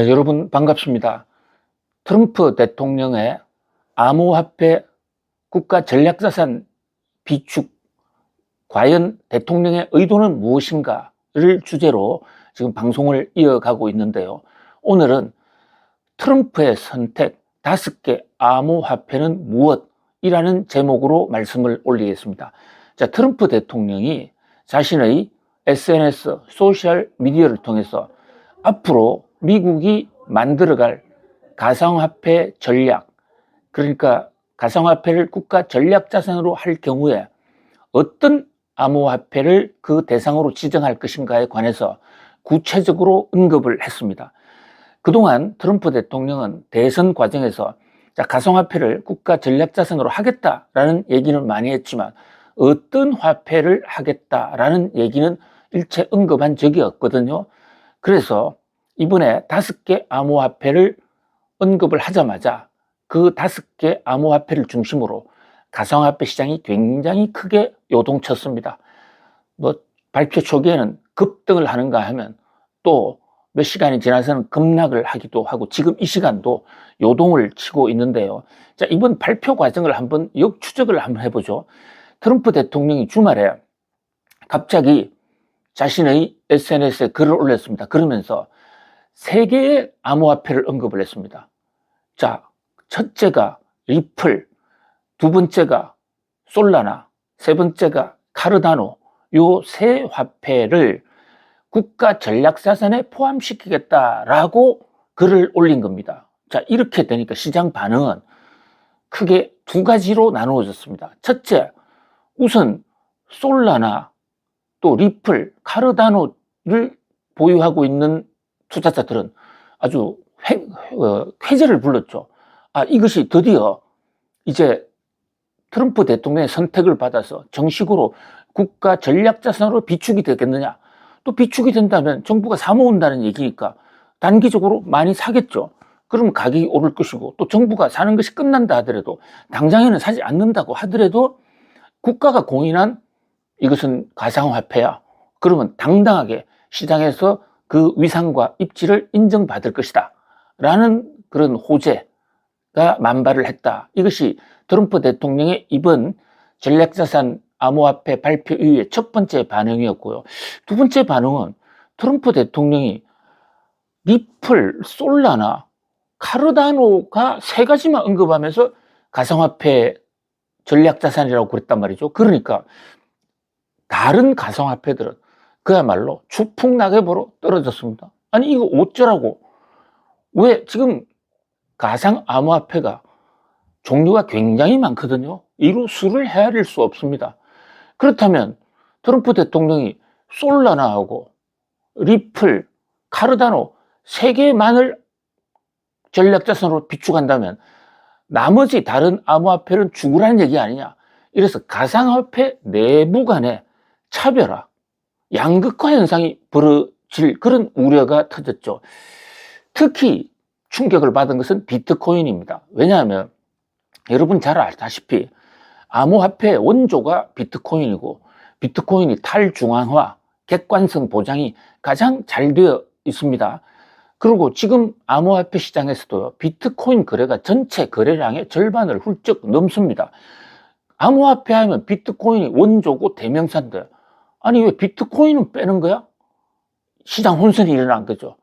네, 여러분 반갑습니다. 트럼프 대통령의 암호화폐 국가 전략자산 비축, 과연 대통령의 의도는 무엇인가를 주제로 지금 방송을 이어가고 있는데요. 오늘은 트럼프의 선택 5개 암호화폐는 무엇이라는 제목으로 말씀을 올리겠습니다. 자, 트럼프 대통령이 자신의 SNS, 소셜 미디어를 통해서 앞으로 미국이 만들어갈 가상화폐 전략, 그러니까 가상화폐를 국가 전략자산으로 할 경우에 어떤 암호화폐를 그 대상으로 지정할 것인가에 관해서 구체적으로 언급을 했습니다. 그동안 트럼프 대통령은 대선 과정에서 가상화폐를 국가 전략자산으로 하겠다라는 얘기는 많이 했지만 어떤 화폐를 하겠다라는 얘기는 일체 언급한 적이 없거든요. 그래서 이번에 5개 암호화폐를 언급을 하자마자 그 5개 암호화폐를 중심으로 가상화폐 시장이 굉장히 크게 요동쳤습니다. 발표 초기에는 급등을 하는가 하면 또 몇 시간이 지나서는 급락을 하기도 하고 지금 이 시간도 요동을 치고 있는데요. 자, 이번 발표 과정을 한번 역추적을 한번 해보죠. 트럼프 대통령이 주말에 갑자기 자신의 SNS에 글을 올렸습니다. 그러면서 3개의 암호화폐를 언급을 했습니다. 자, 첫째가 리플, 두 번째가 솔라나, 세 번째가 카르다노, 요 세 화폐를 국가 전략자산에 포함시키겠다라고 글을 올린 겁니다. 자, 이렇게 되니까 시장 반응은 크게 2가지로 나누어졌습니다. 첫째, 우선 솔라나 또 리플, 카르다노를 보유하고 있는 투자자들은 아주 회제를 불렀죠. 이것이 드디어 이제 트럼프 대통령의 선택을 받아서 정식으로 국가 전략자산으로 비축이 되겠느냐. 또 비축이 된다면 정부가 사모은다는 얘기니까 단기적으로 많이 사겠죠. 그러면 가격이 오를 것이고 또 정부가 사는 것이 끝난다 하더라도 당장에는 사지 않는다고 하더라도 국가가 공인한 이것은 가상화폐야. 그러면 당당하게 시장에서 그 위상과 입지를 인정받을 것이다. 라는 그런 호재가 만발을 했다. 이것이 트럼프 대통령의 이번 전략자산 암호화폐 발표 이후에 첫 번째 반응이었고요. 두 번째 반응은 트럼프 대통령이 리플, 솔라나, 카르다노가 3가지만 언급하면서 가상화폐 전략자산이라고 그랬단 말이죠. 그러니까 다른 가상화폐들은 그야말로 추풍낙엽으로 떨어졌습니다. 아니 이거 어쩌라고. 왜 지금 가상 암호화폐가 종류가 굉장히 많거든요. 이루 수를 헤아릴 수 없습니다. 그렇다면 트럼프 대통령이 솔라나하고 리플, 카르다노 3개만을 전략자산으로 비축한다면 나머지 다른 암호화폐는 죽으라는 얘기 아니냐. 이래서 가상화폐 내부 간의 차별화, 양극화 현상이 벌어질 그런 우려가 터졌죠. 특히 충격을 받은 것은 비트코인입니다. 왜냐하면 여러분 잘 알다시피 암호화폐의 원조가 비트코인이고 비트코인이 탈중앙화, 객관성 보장이 가장 잘 되어 있습니다. 그리고 지금 암호화폐 시장에서도 비트코인 거래가 전체 거래량의 절반을 훌쩍 넘습니다. 암호화폐 하면 비트코인이 원조고 대명사인데 아니 왜 비트코인은 빼는 거야? 시장 혼선이 일어난 거죠.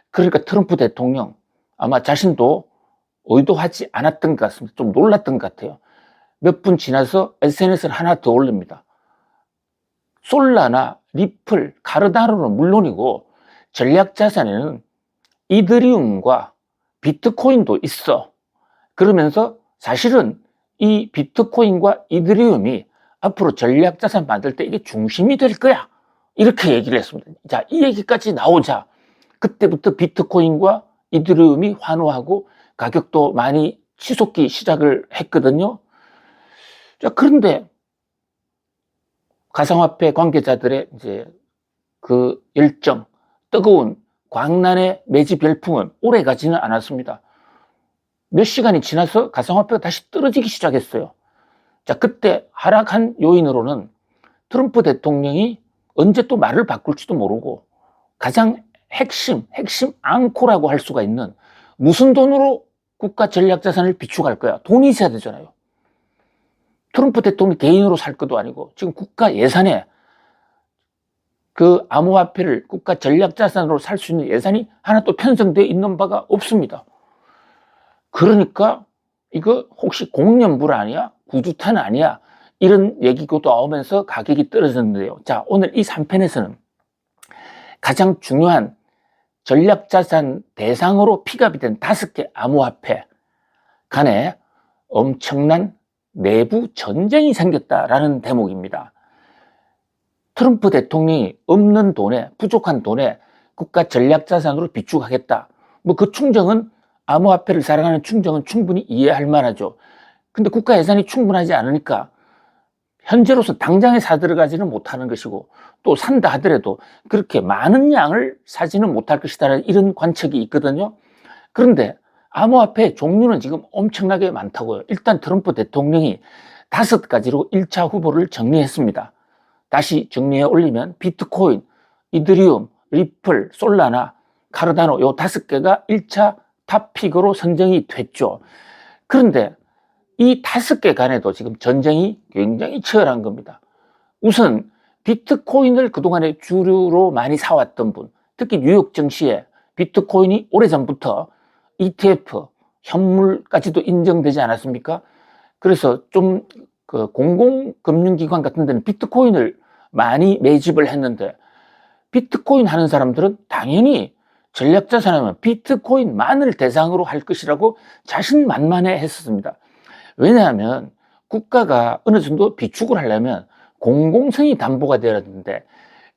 그러니까 트럼프 대통령 아마 자신도 의도하지 않았던 것 같습니다. 좀 놀랐던 것 같아요. 몇 분 지나서 SNS를 하나 더 올립니다. 솔라나 리플, 카르다노는 물론이고 전략자산에는 이더리움과 비트코인도 있어. 그러면서 사실은 이 비트코인과 이더리움이 앞으로 전략자산 만들 때 이게 중심이 될 거야. 이렇게 얘기를 했습니다. 자, 이 얘기까지 나오자 그때부터 비트코인과 이더리움이 환호하고 가격도 많이 치솟기 시작을 했거든요. 자, 그런데 가상화폐 관계자들의 이제 그 열정, 뜨거운 광란의 매집 열풍은 오래 가지는 않았습니다. 몇 시간이 지나서 가상화폐가 다시 떨어지기 시작했어요. 자, 그때 하락한 요인으로는 트럼프 대통령이 언제 또 말을 바꿀지도 모르고 가장 핵심 앙코라고 할 수가 있는 무슨 돈으로 국가 전략자산을 비축할 거야? 돈이 있어야 되잖아요. 트럼프 대통령이 개인으로 살 것도 아니고 지금 국가 예산에 그 암호화폐를 국가 전략자산으로 살 수 있는 예산이 하나도 편성되어 있는 바가 없습니다. 그러니까 이거 혹시 공연불 아니야? 구두탄 아니야? 이런 얘기가 나오면서 가격이 떨어졌는데요. 자, 오늘 이 3편에서는 가장 중요한 전략자산 대상으로 픽업이 된 5개 암호화폐 간에 엄청난 내부 전쟁이 생겼다라는 대목입니다. 트럼프 대통령이 없는 돈에, 부족한 돈에 국가 전략자산으로 비축하겠다. 뭐 그 충정은 암호화폐를 사랑하는 충정은 충분히 이해할 만하죠. 근데 국가 예산이 충분하지 않으니까 현재로서 당장에 사들어가지는 못하는 것이고 또 산다 하더라도 그렇게 많은 양을 사지는 못할 것이다라는 이런 관측이 있거든요. 그런데 암호화폐 종류는 지금 엄청나게 많다고요. 일단 트럼프 대통령이 5가지로 1차 후보를 정리했습니다. 다시 정리해 올리면 비트코인, 이더리움, 리플, 솔라나, 카르다노 요 5개가 1차 탑픽으로 선정이 됐죠. 그런데 이 5개 간에도 지금 전쟁이 굉장히 치열한 겁니다. 우선 비트코인을 그동안에 주류로 많이 사왔던 분, 특히 뉴욕 증시에 비트코인이 오래전부터 ETF, 현물까지도 인정되지 않았습니까? 그래서 좀 그 공공금융기관 같은 데는 비트코인을 많이 매집을 했는데 비트코인 하는 사람들은 당연히 전략자산하면 비트코인만을 대상으로 할 것이라고 자신만만해 했었습니다. 왜냐하면 국가가 어느 정도 비축을 하려면 공공성이 담보가 되어야 되는데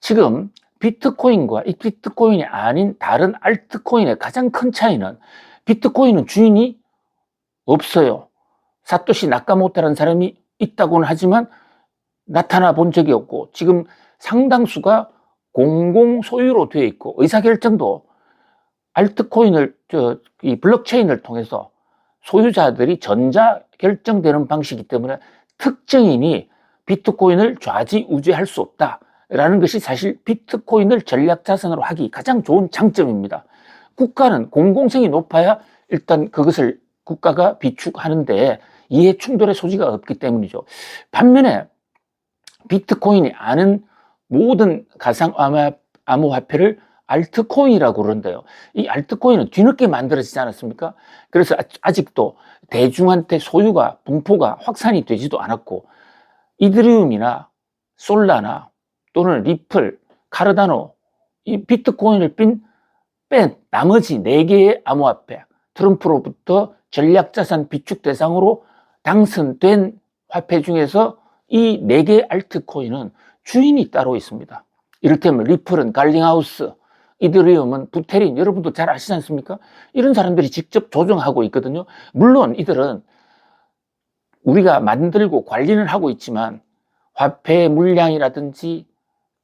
지금 비트코인과 이 비트코인이 아닌 다른 알트코인의 가장 큰 차이는 비트코인은 주인이 없어요. 사토시 나카모토라는 사람이 있다고는 하지만 나타나 본 적이 없고 지금 상당수가 공공 소유로 되어 있고 의사결정도 알트코인을 이 블록체인을 통해서 소유자들이 전자 결정되는 방식이기 때문에 특정인이 비트코인을 좌지우지할 수 없다라는 것이 사실 비트코인을 전략자산으로 하기 가장 좋은 장점입니다. 국가는 공공성이 높아야 일단 그것을 국가가 비축하는데 이해 충돌의 소지가 없기 때문이죠. 반면에 비트코인이 아는 모든 가상 암호화폐를 알트코인이라고 그러는데요. 이 알트코인은 뒤늦게 만들어지지 않았습니까? 그래서 아직도 대중한테 소유가, 분포가 확산이 되지도 않았고 이더리움이나 솔라나 또는 리플, 카르다노, 이 비트코인을 뺀 나머지 4개의 암호화폐, 트럼프로부터 전략자산 비축 대상으로 당선된 화폐 중에서 이 4개의 알트코인은 주인이 따로 있습니다. 이를테면 리플은 갈링하우스, 이더리움은 부테린, 여러분도 잘 아시지 않습니까? 이런 사람들이 직접 조정하고 있거든요. 물론 이들은 우리가 만들고 관리는 하고 있지만 화폐의 물량이라든지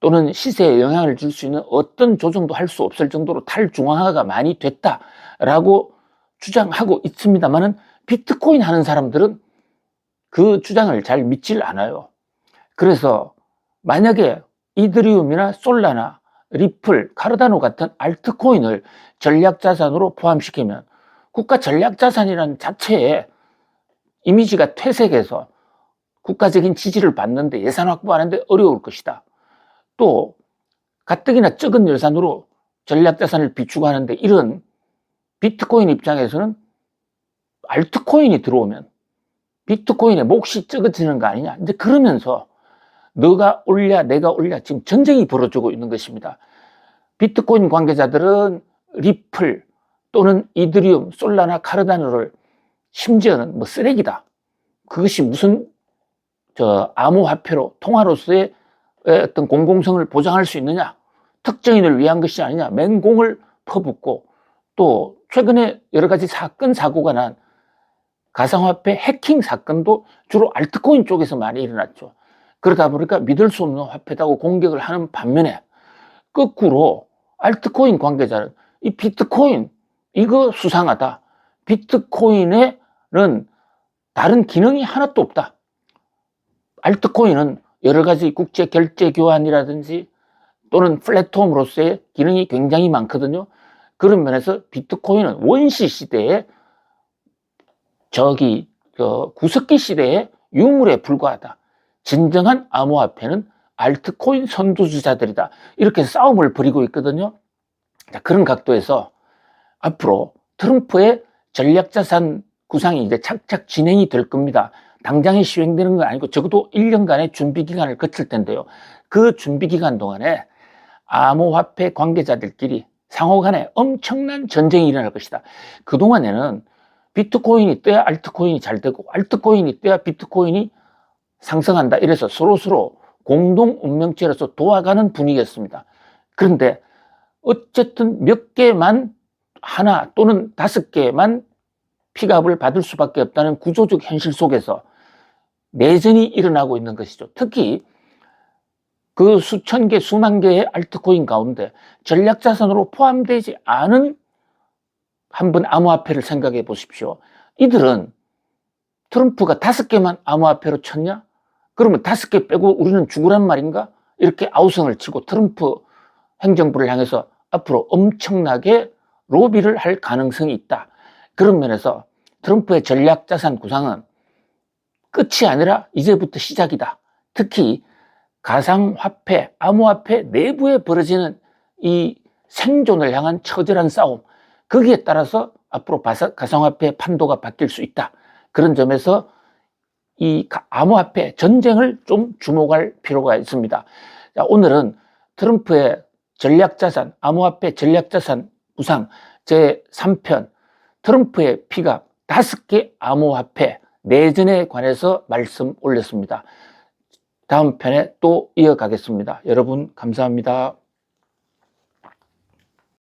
또는 시세에 영향을 줄 수 있는 어떤 조정도 할 수 없을 정도로 탈중앙화가 많이 됐다라고 주장하고 있습니다만은 비트코인 하는 사람들은 그 주장을 잘 믿질 않아요. 그래서 만약에 이더리움이나 솔라나 리플, 카르다노 같은 알트코인을 전략자산으로 포함시키면 국가 전략자산이라는 자체에 이미지가 퇴색해서 국가적인 지지를 받는데 예산 확보하는데 어려울 것이다. 또 가뜩이나 적은 예산으로 전략자산을 비축하는데 이런 비트코인 입장에서는 알트코인이 들어오면 비트코인의 몫이 적어지는 거 아니냐. 이제 그러면서 너가 올냐 내가 올냐 지금 전쟁이 벌어지고 있는 것입니다. 비트코인 관계자들은 리플 또는 이더리움, 솔라나 카르다노를 심지어는 뭐 쓰레기다. 그것이 무슨 암호화폐로 통화로서의 어떤 공공성을 보장할 수 있느냐. 특정인을 위한 것이 아니냐. 맹공을 퍼붓고 또 최근에 여러 가지 사고가 난 가상화폐 해킹 사건도 주로 알트코인 쪽에서 많이 일어났죠. 그러다 보니까 믿을 수 없는 화폐다고 공격을 하는 반면에 거꾸로 알트코인 관계자는 이 비트코인 이거 수상하다. 비트코인에는 다른 기능이 하나도 없다. 알트코인은 여러 가지 국제 결제 교환이라든지 또는 플랫폼으로서의 기능이 굉장히 많거든요. 그런 면에서 비트코인은 원시 시대에 구석기 시대의 유물에 불과하다. 진정한 암호화폐는 알트코인 선두주자들이다. 이렇게 싸움을 벌이고 있거든요. 자, 그런 각도에서 앞으로 트럼프의 전략자산 구상이 이제 착착 진행이 될 겁니다. 당장에 시행되는 건 아니고 적어도 1년간의 준비 기간을 거칠 텐데요. 그 준비 기간 동안에 암호화폐 관계자들끼리 상호 간에 엄청난 전쟁이 일어날 것이다. 그동안에는 비트코인이 떠야 알트코인이 잘 되고 알트코인이 떠야 비트코인이 상승한다. 이래서 서로 공동 운명체로서 도와가는 분위기였습니다. 그런데 어쨌든 몇 개만 하나 또는 5개만 픽업을 받을 수밖에 없다는 구조적 현실 속에서 내전이 일어나고 있는 것이죠. 특히 그 수천 개, 수만 개의 알트코인 가운데 전략자산으로 포함되지 않은 한번 암호화폐를 생각해 보십시오. 이들은 트럼프가 5개만 암호화폐로 쳤냐? 그러면 5개 빼고 우리는 죽으란 말인가? 이렇게 아우성을 치고 트럼프 행정부를 향해서 앞으로 엄청나게 로비를 할 가능성이 있다. 그런 면에서 트럼프의 전략자산 구상은 끝이 아니라 이제부터 시작이다. 특히 가상화폐, 암호화폐 내부에 벌어지는 이 생존을 향한 처절한 싸움, 거기에 따라서 앞으로 가상화폐 판도가 바뀔 수 있다. 그런 점에서 이 암호화폐 전쟁을 좀 주목할 필요가 있습니다. 자, 오늘은 트럼프의 전략자산, 암호화폐 전략자산 구상 제3편 트럼프의 픽업 5개 암호화폐 내전에 관해서 말씀 올렸습니다. 다음 편에 또 이어가겠습니다. 여러분 감사합니다.